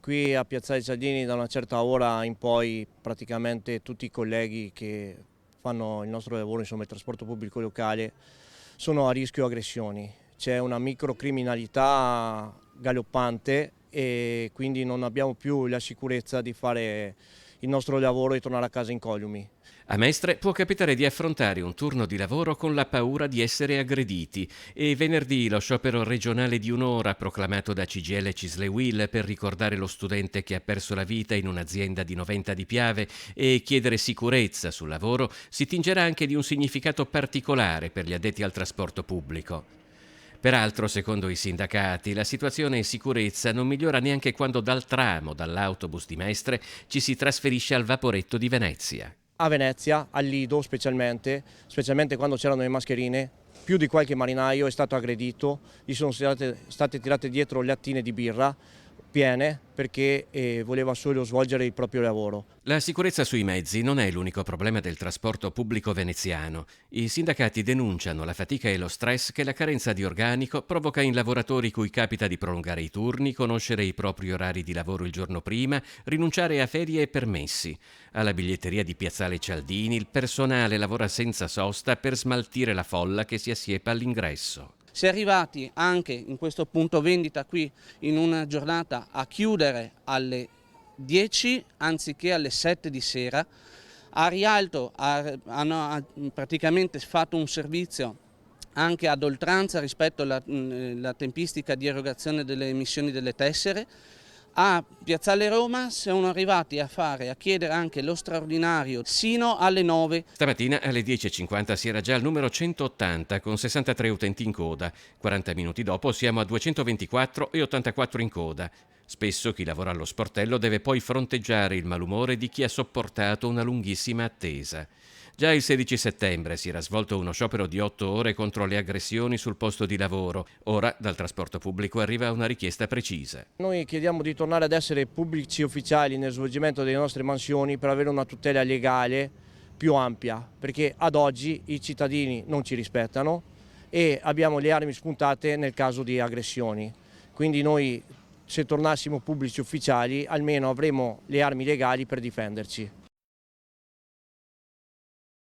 Qui a Piazzale Cialdini da una certa ora in poi praticamente tutti i colleghi che fanno il nostro lavoro, insomma il trasporto pubblico locale, sono a rischio aggressioni. C'è una microcriminalità galoppante e quindi non abbiamo più la sicurezza di fare il nostro lavoro e tornare a casa incolumi. A Mestre può capitare di affrontare un turno di lavoro con la paura di essere aggrediti e venerdì lo sciopero regionale di un'ora proclamato da CGIL e Cislewill per ricordare lo studente che ha perso la vita in un'azienda di Noventa di Piave e chiedere sicurezza sul lavoro si tingerà anche di un significato particolare per gli addetti al trasporto pubblico. Peraltro, secondo i sindacati, la situazione in sicurezza non migliora neanche quando dal tram o dall'autobus di Mestre ci si trasferisce al Vaporetto di Venezia. A Venezia, al Lido specialmente quando c'erano le mascherine, più di qualche marinaio è stato aggredito, gli sono state tirate dietro lattine di birra piene perché voleva solo svolgere il proprio lavoro. La sicurezza sui mezzi non è l'unico problema del trasporto pubblico veneziano. I sindacati denunciano la fatica e lo stress che la carenza di organico provoca in lavoratori cui capita di prolungare i turni, conoscere i propri orari di lavoro il giorno prima, rinunciare a ferie e permessi. Alla biglietteria di Piazzale Cialdini il personale lavora senza sosta per smaltire la folla che si assiepa all'ingresso. Si è arrivati anche in questo punto vendita qui in una giornata a chiudere alle 10 anziché alle 7 di sera. A Rialto hanno praticamente fatto un servizio anche ad oltranza rispetto alla tempistica di erogazione delle emissioni delle tessere. A Piazzale Roma sono arrivati a chiedere anche lo straordinario sino alle 9. Stamattina alle 10.50 si era già al numero 180 con 63 utenti in coda. 40 minuti dopo siamo a 224 e 84 in coda. Spesso chi lavora allo sportello deve poi fronteggiare il malumore di chi ha sopportato una lunghissima attesa. Già il 16 settembre si era svolto uno sciopero di 8 ore contro le aggressioni sul posto di lavoro. Ora dal trasporto pubblico arriva una richiesta precisa. Noi chiediamo di tornare ad essere pubblici ufficiali nel svolgimento delle nostre mansioni per avere una tutela legale più ampia, perché ad oggi i cittadini non ci rispettano e abbiamo le armi spuntate nel caso di aggressioni. Quindi noi, se tornassimo pubblici ufficiali, almeno avremo le armi legali per difenderci.